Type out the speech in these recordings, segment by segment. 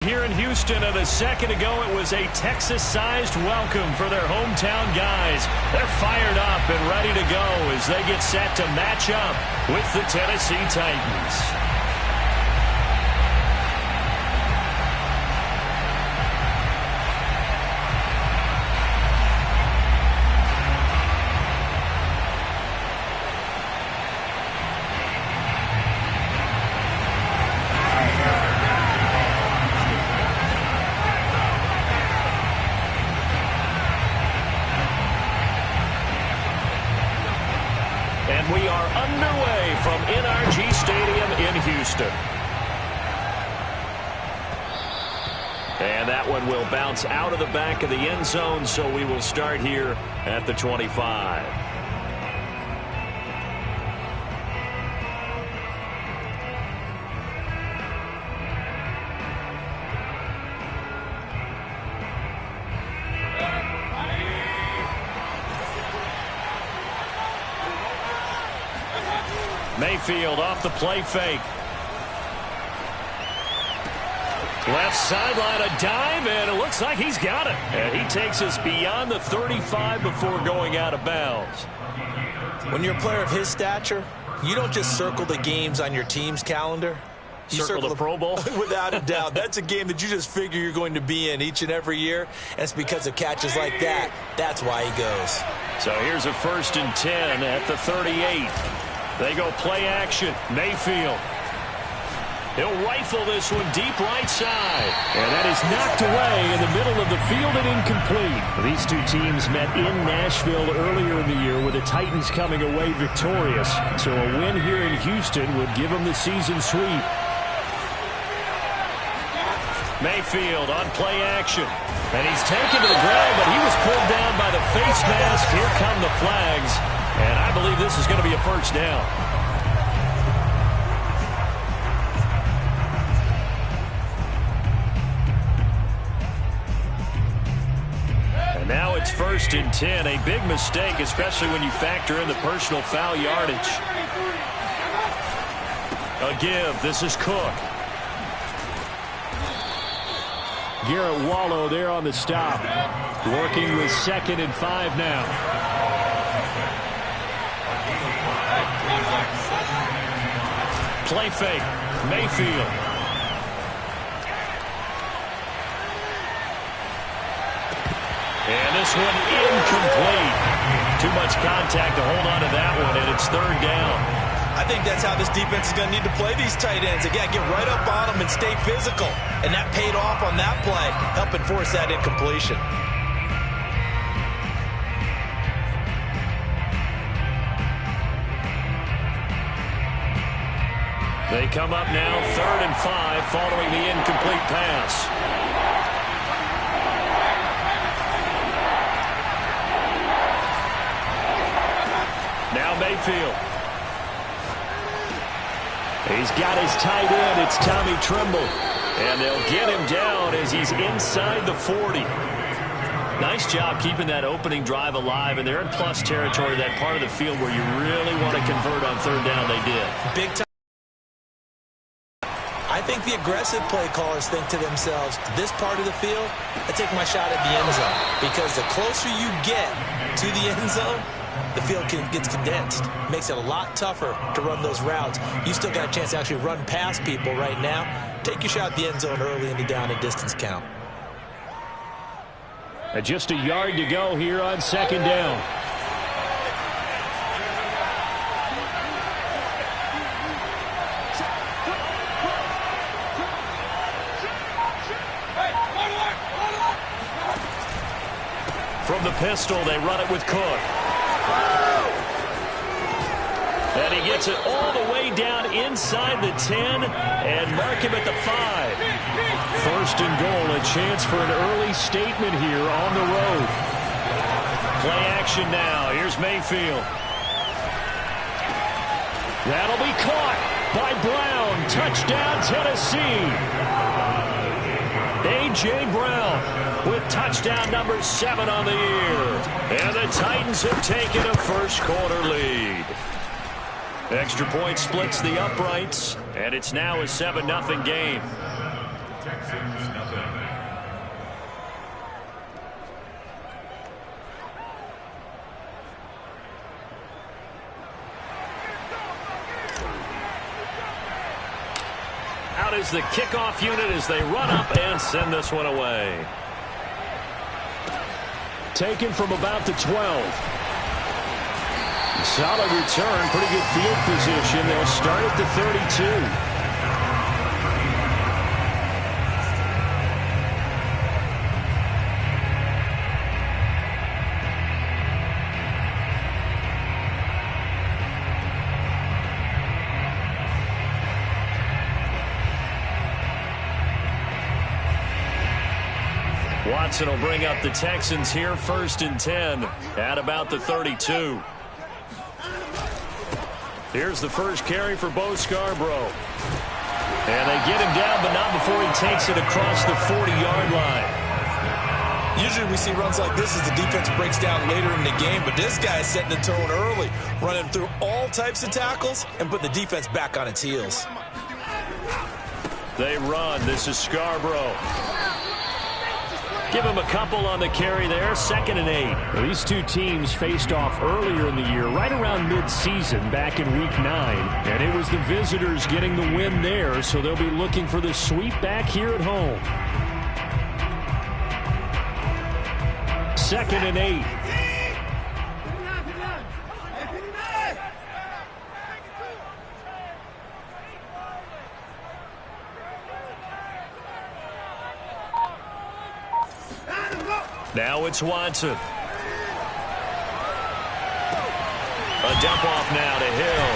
Here in Houston, and a second ago it was a Texas-sized welcome for their hometown guys. They're fired up and ready to go as they get set to match up with the Tennessee Titans. And we are underway from NRG Stadium in Houston. And that one will bounce out of the back of the end zone, so we will start here at the 25. Mayfield off the play fake. Left sideline, a dive, and it looks like he's got it. And he takes us beyond the 35 before going out of bounds. When you're a player of his stature, you don't just circle the games on your team's calendar. You circle the Pro Bowl? Without a doubt. That's a game that you just figure you're going to be in each and every year. And it's because of catches like that. That's why he goes. So here's a 1st and 10 at the 38. They go play action. Mayfield. He'll rifle this one deep right side. And that is knocked away in the middle of the field and incomplete. These two teams met in Nashville earlier in the year with the Titans coming away victorious. So a win here in Houston would give them the season sweep. Mayfield on play action. And he's taken to the ground, but he was pulled down by the face mask. Here come the flags. And I believe this is going to be a 1st down. And now it's 1st and 10. A big mistake, especially when you factor in the personal foul yardage. A give. This is Cook. Garrett Wallow there on the stop. Working with 2nd and 5 now. Play fake. Mayfield. And this one incomplete. Too much contact to hold on to that one, and it's 3rd down. I think that's how this defense is going to need to play these tight ends. Again, get right up on them and stay physical. And that paid off on that play, helping force that incompletion. They come up now 3rd and 5 following the incomplete pass. Now Mayfield. He's got his tight end. It's Tommy Tremble. And they'll get him down as he's inside the 40. Nice job keeping that opening drive alive. And they're in plus territory, that part of the field where you really want to convert on 3rd down. They did. Big time. I think the aggressive play callers think to themselves, this part of the field, I take my shot at the end zone. Because the closer you get to the end zone, the field gets condensed. Makes it a lot tougher to run those routes. You still got a chance to actually run past people right now. Take your shot at the end zone early in the down and distance count. And just a yard to go here on 2nd down. From the pistol, they run it with Cook. And he gets it all the way down inside the 10 and mark him at the 5. 1st and goal, a chance for an early statement here on the road. Play action now. Here's Mayfield. That'll be caught by Brown. Touchdown, Tennessee. A.J. Brown with touchdown number 7 on the year. And the Titans have taken a first-quarter lead. Extra point splits the uprights, and it's now a 7-0 game. Out is the kickoff unit as they run up and send this one away. Taken from about the 12. Solid return, pretty good field position. They'll start at the 32. Watson will bring up the Texans here, 1st and 10 at about the 32. Here's the first carry for Bo Scarborough. And they get him down, but not before he takes it across the 40-yard line. Usually we see runs like this as the defense breaks down later in the game, but this guy is setting the tone early, running through all types of tackles and put the defense back on its heels. They run. This is Scarborough. Give him a couple on the carry there, 2nd and 8. Well, these two teams faced off earlier in the year, right around mid-season, back in Week 9. And it was the visitors getting the win there, so they'll be looking for the sweep back here at home. 2nd and 8. Now it's Watson. A dump off now to Hill.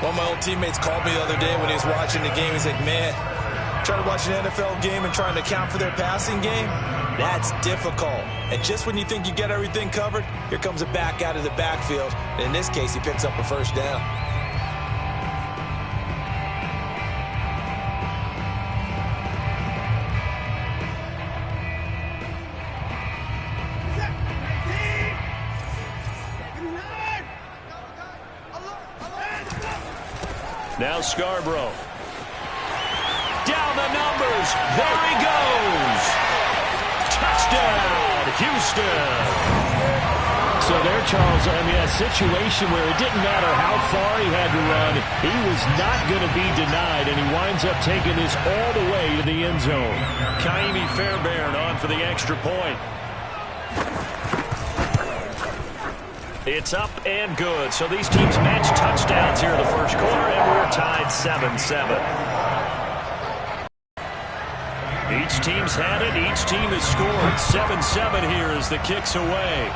One of my old teammates called me the other day when he was watching the game. He's like, man, trying to watch an NFL game and trying to account for their passing game, that's difficult. And just when you think you get everything covered, here comes a back out of the backfield. And in this case, he picks up a 1st down. Now Scarborough. Down the numbers. There he goes. Touchdown, Houston. So there, Charles, I mean, a situation where it didn't matter how far he had to run, he was not going to be denied, and he winds up taking this all the way to the end zone. Kaimi Fairbairn on for the extra point. It's up and good. So these teams match touchdowns here in the first quarter, and we're tied 7-7. Each team's had it. Each team has scored. 7-7 here as the kick's away.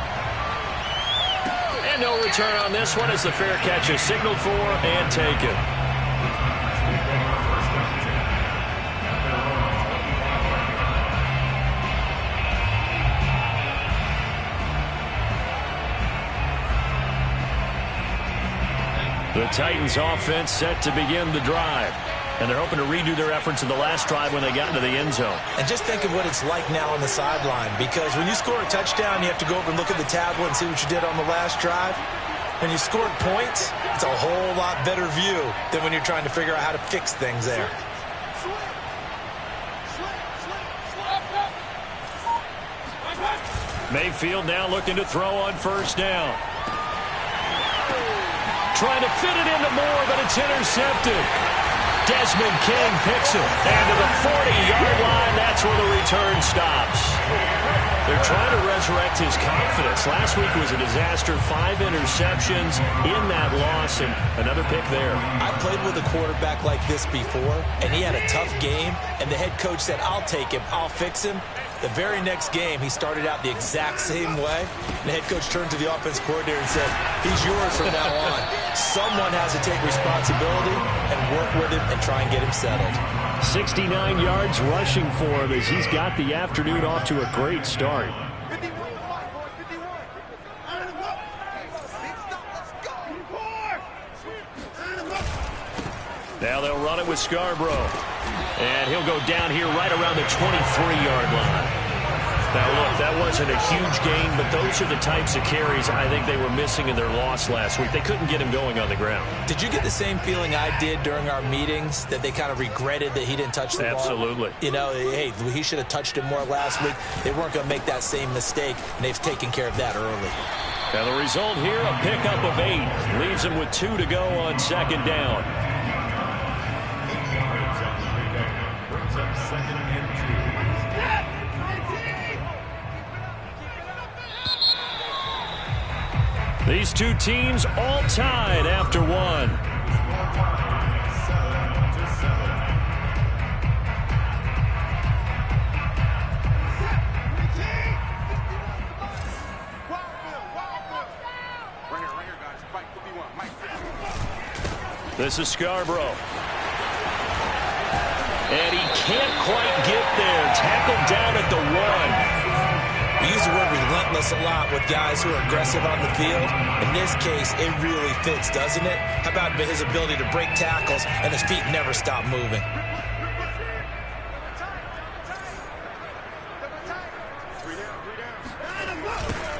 And no return on this one as the fair catch is signaled for and taken. The Titans offense set to begin the drive. And they're hoping to redo their efforts in the last drive when they got into the end zone. And just think of what it's like now on the sideline, because when you score a touchdown, you have to go over and look at the tablet and see what you did on the last drive. When you scored points, it's a whole lot better view than when you're trying to figure out how to fix things there. Mayfield now looking to throw on 1st down. Trying to fit it into Moore, but it's intercepted. Desmond King picks it. And to the 40-yard line, that's where the return stops. They're trying to resurrect his confidence. Last week was a disaster. 5 interceptions in that loss, and another pick there. I played with a quarterback like this before, and he had a tough game, and the head coach said, I'll take him, I'll fix him. The very next game, he started out the exact same way. And the head coach turned to the offense coordinator and said, he's yours from now on. Someone has to take responsibility and work with him and try and get him settled. 69 yards rushing for him as he's got the afternoon off to a great start. Now they'll run it with Scarborough. And he'll go down here right around the 23-yard line. Now, look, that wasn't a huge gain, but those are the types of carries I think they were missing in their loss last week. They couldn't get him going on the ground. Did you get the same feeling I did during our meetings, that they kind of regretted that he didn't touch the ball? Absolutely. You know, hey, he should have touched it more last week. They weren't going to make that same mistake, and they've taken care of that early. Now, the result here, a pickup of 8. Leaves him with 2 to go on second down. These two teams all tied after 1. This is Scarborough. And he can't quite get there. Tackled down at the 1. We use the word relentless a lot with guys who are aggressive on the field. In this case, it really fits, doesn't it? How about his ability to break tackles and his feet never stop moving?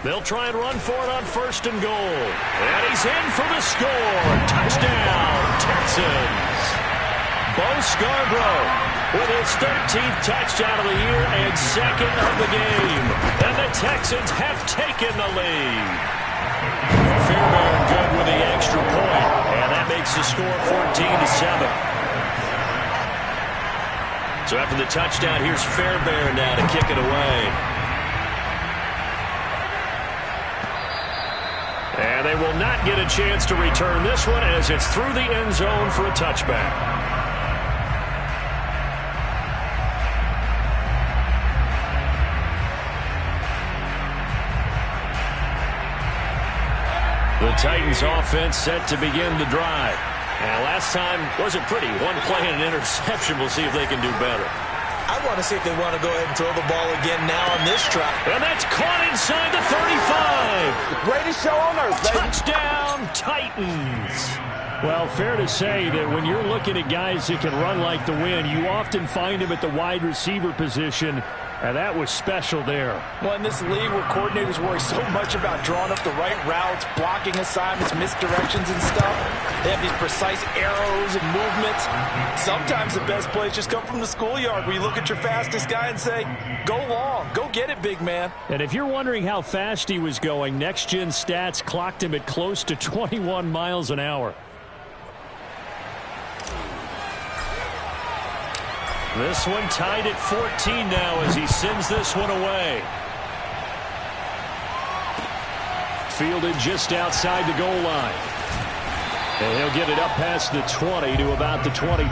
They'll try and run for it on 1st and goal. And he's in for the score. Touchdown, Texans. Bo Scarborough with his 13th touchdown of the year and 2nd of the game. And the Texans have taken the lead. Fairbairn good with the extra point. And that makes the score 14-7. So after the touchdown, here's Fairbairn now to kick it away. And they will not get a chance to return this one as it's through the end zone for a touchback. The Titans offense set to begin the drive. And last time wasn't pretty. One play and an interception. We'll see if they can do better. I want to see if they want to go ahead and throw the ball again now on this try. And that's caught inside the 35. Greatest show on earth, baby. Touchdown, Titans. Well, fair to say that when you're looking at guys that can run like the wind, you often find them at the wide receiver position. And that was special there. Well, in this league where coordinators worry so much about drawing up the right routes, blocking assignments, misdirections and stuff, they have these precise arrows and movements. Sometimes the best plays just come from the schoolyard where you look at your fastest guy and say, go long, go get it, big man. And if you're wondering how fast he was going, Next Gen Stats clocked him at close to 21 miles an hour. This one tied at 14 now as he sends this one away. Fielded just outside the goal line. And he'll get it up past the 20 to about the 22.